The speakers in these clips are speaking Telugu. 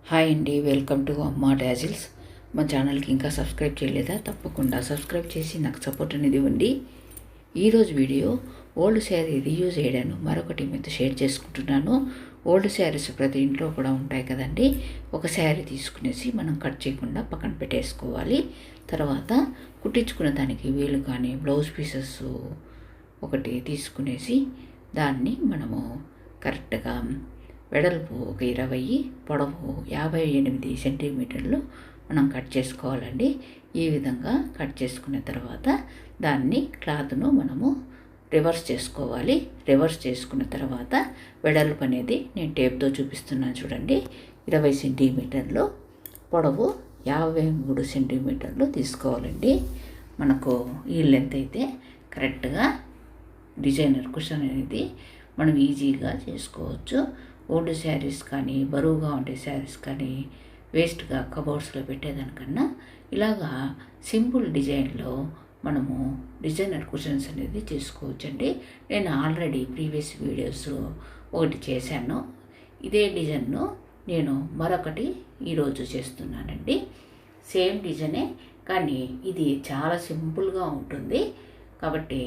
హాయ్ అండి, వెల్కమ్ టు అమ్మా డాజిల్స్. మా ఛానల్కి ఇంకా సబ్స్క్రైబ్ చేయలేదా? తప్పకుండా సబ్స్క్రైబ్ చేసి నాకు సపోర్ట్ అనేది ఇవ్వండి. ఈరోజు వీడియో ఓల్డ్ శారీ రీయూజ్ చేయడాను మరొకటి మీతో షేర్ చేసుకుంటున్నాను. ఓల్డ్ శారీస్ ప్రతి ఇంట్లో కూడా ఉంటాయి కదండి. ఒక శారీ తీసుకునేసి మనం కట్ చేయకుండా పక్కన పెట్టేసుకోవాలి. తర్వాత కుట్టించుకున్న దానికి వీలు కానీ బ్లౌజ్ పీసెస్ ఒకటి తీసుకునేసి దాన్ని మనము కరెక్ట్గా వెడల్పు ఒక 20, పొడవు 58 సెంటీమీటర్లు మనం కట్ చేసుకోవాలండి. ఈ విధంగా కట్ చేసుకున్న తర్వాత దాన్ని క్లాత్ను మనము రివర్స్ చేసుకోవాలి. రివర్స్ చేసుకున్న తర్వాత వెడల్పు అనేది నేను టేప్తో చూపిస్తున్నాను చూడండి. 20 సెంటీమీటర్లు, పొడవు 53 సెంటీమీటర్లు తీసుకోవాలండి. మనకు ఈ లెంత్ అయితే కరెక్ట్గా డిజైనర్ కుషన్ అనేది మనం ఈజీగా చేసుకోవచ్చు. ఓల్డ్ శారీస్ కానీ, బరువుగా ఉండే శారీస్ కానీ వేస్ట్గా కబోర్డ్స్లో పెట్టేదానికన్నా ఇలాగా సింపుల్ డిజైన్లో మనము డిజైనర్ కుషన్స్ అనేది చేసుకోవచ్చండి. నేను ఆల్రెడీ ప్రీవియస్ వీడియోస్ ఒకటి చేశాను. ఇదే డిజైన్ను నేను మరొకటి ఈరోజు చేస్తున్నానండి. సేమ్ డిజైనే, కానీ ఇది చాలా సింపుల్గా ఉంటుంది. కాబట్టి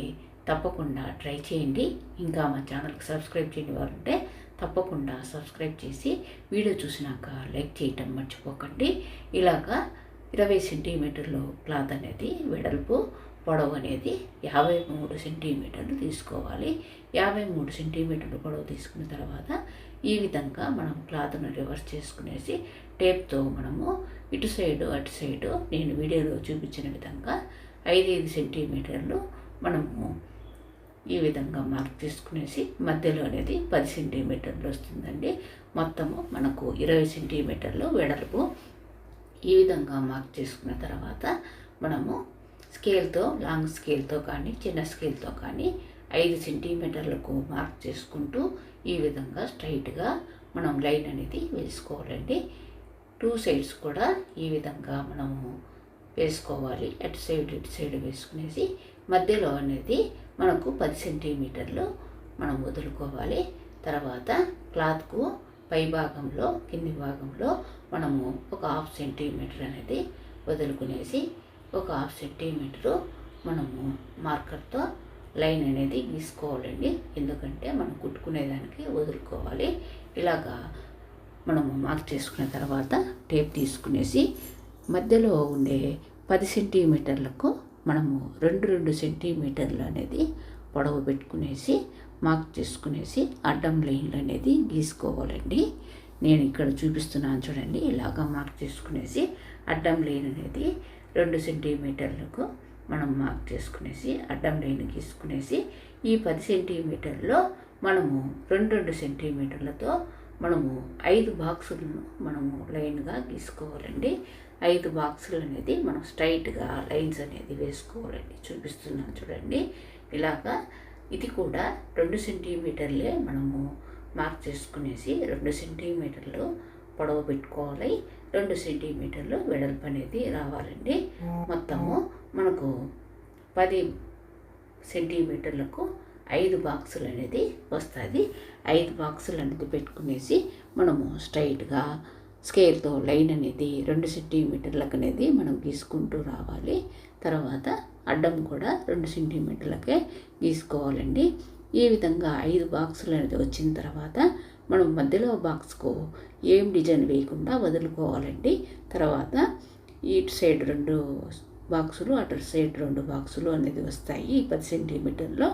తప్పకుండా ట్రై చేయండి. ఇంకా మా ఛానల్కి సబ్స్క్రైబ్ చేయని వారు ఉంటే తప్పకుండా సబ్స్క్రైబ్ చేసి వీడియో చూసినాక లైక్ చేయటం మర్చిపోకండి. ఇలాగా 20 సెంటీమీటర్లు క్లాత్ అనేది వెడల్పు, పొడవు అనేది 53 సెంటీమీటర్లు తీసుకోవాలి. 53 సెంటీమీటర్లు పొడవు తీసుకున్న తర్వాత ఈ విధంగా మనం క్లాత్ను రివర్స్ చేసుకునేసి టేప్తో మనము ఇటు సైడు అటు సైడు నేను వీడియోలో చూపించిన విధంగా 5 సెంటీమీటర్లు మనము ఈ విధంగా మార్క్ చేసుకునేసి మధ్యలో అనేది 10 సెంటీమీటర్లు వస్తుందండి. మొత్తము మనకు 20 సెంటీమీటర్లు వెడల్పు. ఈ విధంగా మార్క్ చేసుకున్న తర్వాత మనము స్కేల్తో, లాంగ్ స్కేల్తో కానీ చిన్న స్కేల్తో కానీ 5 సెంటీమీటర్లకు మార్క్ చేసుకుంటూ ఈ విధంగా స్ట్రైట్గా మనం లైన్ అనేది వేసుకోవాలండి. 2 సైడ్స్ కూడా ఈ విధంగా మనము వేసుకోవాలి. అటు సైడ్ వేసుకునేసి మధ్యలో అనేది మనకు 10 సెంటీమీటర్లు మనం వదులుకోవాలి. తర్వాత క్లాత్కు పై భాగంలో, కింది భాగంలో మనము ఒక 1/2 సెంటీమీటర్ అనేది వదులుకునేసి ఒక 1/2 సెంటీమీటరు మనము మార్కర్తో లైన్ అనేది గీసుకోవాలండి. ఎందుకంటే మనం కుట్టుకునేదానికి వదులుకోవాలి. ఇలాగా మనము మార్క్ చేసుకున్న తర్వాత టేప్ తీసుకునేసి మధ్యలో ఉండే 10 సెంటీమీటర్లకు మనము 2 సెంటీమీటర్లు అనేది పొడవు పెట్టుకునేసి మార్క్ చేసుకునేసి అడ్డం లైన్లు అనేది గీసుకోవాలండి. నేను ఇక్కడ చూపిస్తున్నాను చూడండి. ఇలాగా మార్క్ చేసుకునేసి అడ్డం లైన్ అనేది 2 సెంటీమీటర్లకు మనం మార్క్ చేసుకునేసి అడ్డం లైన్ గీసుకునేసి ఈ 10 సెంటీమీటర్లో మనము 2 సెంటీమీటర్లతో మనము 5 బాక్సులను మనము లైన్గా గీసుకోవాలండి. 5 బాక్సులు అనేది మనం స్ట్రైట్గా లైన్స్ అనేది వేసుకోవాలండి. చూపిస్తున్నాను చూడండి. ఇలాగా ఇది కూడా 2 సెంటీమీటర్లే మనము మార్క్ చేసుకునేసి 2 సెంటీమీటర్లు పొడవు పెట్టుకోవాలి. 2 సెంటీమీటర్లు వెడల్పు అనేది రావాలండి. మొత్తము మనకు 10 సెంటీమీటర్లకు 5 బాక్సులు అనేది వస్తుంది. 5 బాక్సులు అనేది పెట్టుకునేసి మనము స్ట్రైట్గా స్కేల్తో లైన్ అనేది 2 సెంటీమీటర్లకు అనేది మనం గీసుకుంటూ రావాలి. తర్వాత అడ్డం కూడా 2 సెంటీమీటర్లకే గీసుకోవాలండి. ఈ విధంగా 5 బాక్సులు అనేది వచ్చిన తర్వాత మనం మధ్యలో బాక్స్కు ఏం డిజైన్ వేయకుండా వదులుకోవాలండి. తర్వాత ఇటు సైడ్ 2 బాక్సులు, అటు సైడ్ 2 బాక్సులు అనేది వస్తాయి 10 సెంటీమీటర్లో.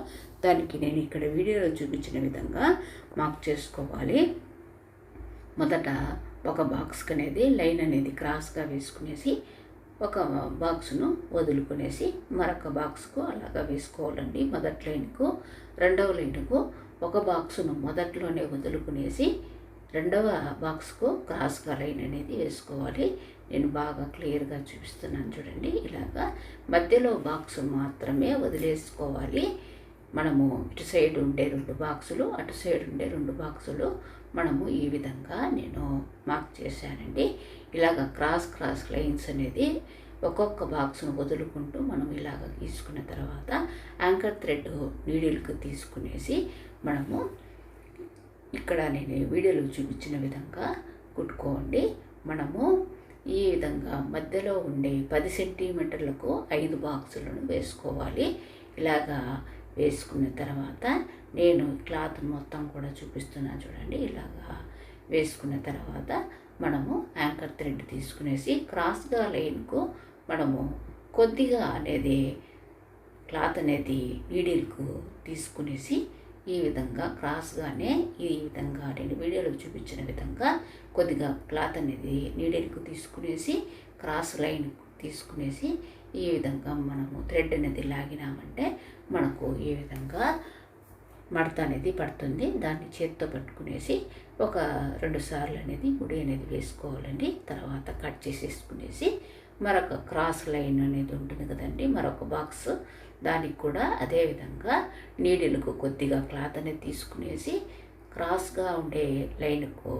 దానికి నేను ఇక్కడ వీడియోలో చూపించిన విధంగా మార్క్ చేసుకోవాలి. మొదట ఒక బాక్స్కి అనేది లైన్ అనేది క్రాస్గా వేసుకునేసి ఒక బాక్స్ను వదులుకునేసి మరొక బాక్స్కు అలాగా వేసుకోవాలండి. మొదటి లైన్కు, రెండవ లైన్కు ఒక బాక్సును మొదట్లోనే వదులుకునేసి రెండవ బాక్స్కు క్రాస్గా లైన్ అనేది వేసుకోవాలి. నేను బాగా క్లియర్గా చూపిస్తున్నాను చూడండి. ఇలాగా మధ్యలో బాక్స్ మాత్రమే వదిలేసుకోవాలి. మనము ఇటు సైడ్ ఉండే 2 బాక్సులు, అటు సైడ్ ఉండే 2 బాక్సులు మనము ఈ విధంగా నేను మార్క్ చేశానండి. ఇలాగ క్రాస్ లైన్స్ అనేది ఒక్కొక్క బాక్స్ను వదులుకుంటూ మనం ఇలాగ గీసుకున్న తర్వాత యాంకర్ థ్రెడ్ నీడిల్కి తీసుకునేసి మనము ఇక్కడ నేను వీడియోలో చూపించిన విధంగా కుట్టుకోండి. మనము ఈ విధంగా మధ్యలో ఉండే 10 సెంటీమీటర్లకు 5 బాక్సులను వేసుకోవాలి. ఇలాగా వేసుకున్న తర్వాత నేను క్లాత్ మొత్తం కూడా చూపిస్తున్నాను చూడండి. ఇలాగా వేసుకున్న తర్వాత మనము యాంకర్ థ్రెడ్ తీసుకునేసి క్రాస్గా లైన్కు మనము కొద్దిగా అనేది క్లాత్ అనేది నీడిల్కు తీసుకునేసి ఈ విధంగా క్రాస్గానే ఈ విధంగా నేను వీడియోలో చూపించిన విధంగా కొద్దిగా క్లాత్ అనేది నీడిల్కు తీసుకునేసి క్రాస్ లైన్ తీసుకునేసి ఈ విధంగా మనము థ్రెడ్ అనేది లాగినామంటే మనకు ఈ విధంగా మడత అనేది పడుతుంది. దాన్ని చేత్తో పట్టుకునేసి ఒక 2 సార్లు అనేది ముడి అనేది వేసుకోవాలండి. తర్వాత కట్ చేసేసుకునేసి మరొక క్రాస్ లైన్ అనేది ఉంటుంది కదండి, మరొక బాక్స్, దానికి కూడా అదే విధంగా నీడిల్కు కొద్దిగా క్లాత్ అనేది తీసుకునేసి క్రాస్గా ఉండే లైన్కు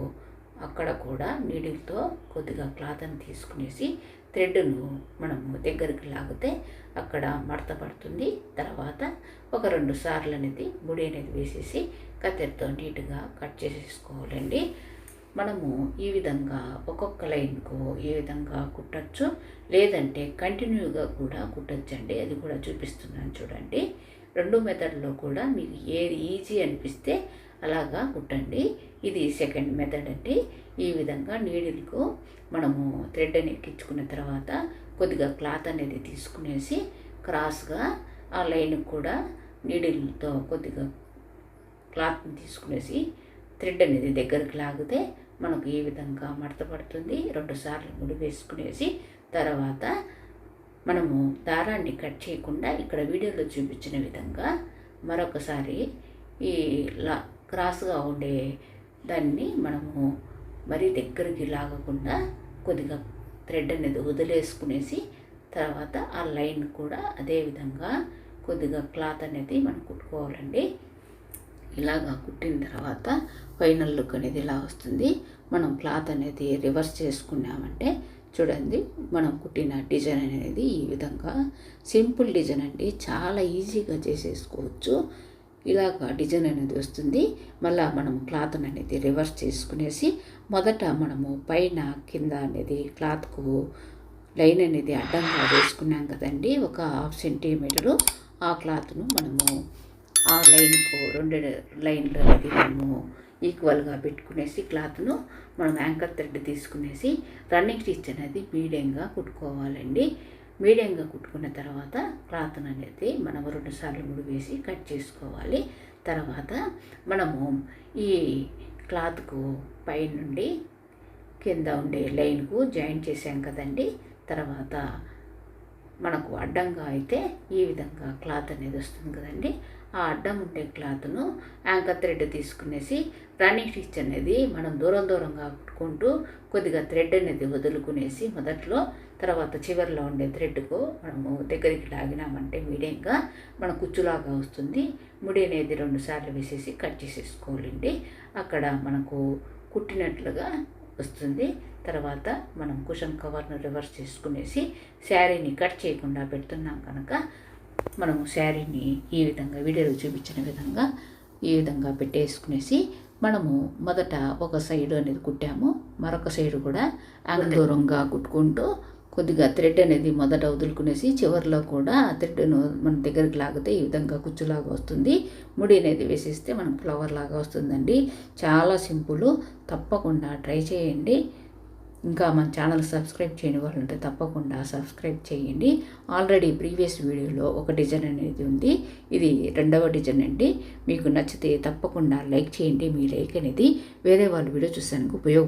అక్కడ కూడా నీడిల్తో కొద్దిగా క్లాత్ అని తీసుకునేసి థ్రెడ్ను మనము దగ్గరికి లాగితే అక్కడ మడత పడుతుంది. తర్వాత ఒక 2 సార్లు అనేది ముడి అనేది వేసేసి కత్తెరతో నీట్గా కట్ చేసేసుకోవాలండి. మనము ఈ విధంగా ఒక్కొక్క లైన్కు ఈ విధంగా కుట్టచ్చు, లేదంటే కంటిన్యూగా కూడా కుట్టచ్చండి. అది కూడా చూపిస్తున్నాను చూడండి. 2 మెథడ్లో కూడా మీకు ఏది ఈజీ అనిపిస్తే అలాగా కుట్టండి. ఇది సెకండ్ మెథడ్ అండి. ఈ విధంగా నీడిల్కు మనము థ్రెడ్ అని ఎక్కించుకున్న తర్వాత కొద్దిగా క్లాత్ అనేది తీసుకునేసి క్రాస్గా ఆ లైన్ కూడా నీడిల్తో కొద్దిగా క్లాత్ని తీసుకునేసి థ్రెడ్ అనేది దగ్గరికి లాగితే మనకు ఈ విధంగా మడత పడుతుంది. 2 సార్లు ముడి వేసుకునేసి తర్వాత మనము దారాన్ని కట్ చేయకుండా ఇక్కడ వీడియోలో చూపించిన విధంగా మరొకసారి ఈ క్రాస్గా ఉండే దాన్ని మనము మరీ దగ్గరికి లాగకుండా కొద్దిగా థ్రెడ్ అనేది వదిలేసుకునేసి తర్వాత ఆ లైన్ కూడా అదే విధంగా కొద్దిగా క్లాత్ అనేది మనం కుట్టుకోవాలండి. ఇలాగా కుట్టిన తర్వాత ఫైనల్ లుక్ అనేది ఇలా వస్తుంది. మనం క్లాత్ అనేది రివర్స్ చేసుకున్నామంటే చూడండి, మనం కుట్టిన డిజైన్ అనేది ఈ విధంగా సింపుల్ డిజైన్ అండి, చాలా ఈజీగా చేసేసుకోవచ్చు. ఇలాగ డిజైన్ అనేది వస్తుంది. మళ్ళీ మనము క్లాత్ అనేది రివర్స్ చేసుకునేసి మొదట మనము పైన కింద అనేది క్లాత్కు లైన్ అనేది అడ్డంగా వేసుకున్నాం కదండి, ఒక 1/2 సెంటీమీటరు. ఆ క్లాత్ను మనము ఆ లైన్కు 2 లైన్లు అనేది మనము ఈక్వల్గా పెట్టుకునేసి క్లాత్ను మనం యాంకర్ థ్రెడ్ తీసుకునేసి రన్నింగ్ స్టిచ్ అనేది మీడియంగా కుట్టుకోవాలండి. మీడియంగా కుట్టుకున్న తర్వాత క్లాత్ అనేది మనం 2 సార్లు ముడి వేసి కట్ చేసుకోవాలి. తర్వాత మనము ఈ క్లాత్కు పై నుండి కింద ఉండే లైన్కు జాయిన్ చేసాం కదండి. తర్వాత మనకు అడ్డంగా అయితే ఈ విధంగా క్లాత్ అనేది వస్తుంది కదండి. ఆ అడ్డం ఉండే క్లాత్ను యాంకర్ థ్రెడ్ తీసుకునేసి రన్నింగ్ స్టిచ్ అనేది మనం దూరంగా కుట్టుకుంటూ కొద్దిగా థ్రెడ్ అనేది వదులుకునేసి మొదట్లో, తర్వాత చివరిలో ఉండే థ్రెడ్కు మనము దగ్గరికి లాగినామంటే మీడియంగా మన కుచ్చులాగా వస్తుంది. ముడి అనేది 2 సార్లు వేసేసి కట్ చేసేసుకోవాలండి. అక్కడ మనకు కుట్టినట్లుగా వస్తుంది. తర్వాత మనం కుషన్ కవర్ను రివర్స్ చేసుకునేసి శారీని కట్ చేయకుండా పెడుతున్నాం కనుక మనము శారీని ఈ విధంగా వీడియోలో చూపించిన విధంగా ఈ విధంగా పెట్టేసుకునేసి మనము మొదట ఒక సైడ్ అనేది కుట్టాము, మరొక సైడ్ కూడా దూరంగా కుట్టుకుంటూ కొద్దిగా థ్రెడ్ అనేది మొదట వదులుకునేసి చివరిలో కూడా థ్రెడ్ను మన దగ్గరికి లాగితే ఈ విధంగా కుచ్చులాగా వస్తుంది. ముడి అనేది వేసేస్తే మనకు ఫ్లవర్ లాగా వస్తుందండి. చాలా సింపుల్, తప్పకుండా ట్రై చేయండి. ఇంకా మన ఛానల్ సబ్స్క్రైబ్ చేయని వాళ్ళు ఉంటే తప్పకుండా సబ్స్క్రైబ్ చేయండి. ఆల్రెడీ ప్రీవియస్ వీడియోలో ఒక డిజైన్ అనేది ఉంది, ఇది 2వ డిజైన్ అండి. మీకు నచ్చితే తప్పకుండా లైక్ చేయండి. మీ లైక్ అనేది వేరే వాళ్ళు వీడియో చూసానికి ఉపయోగపడుతుంది.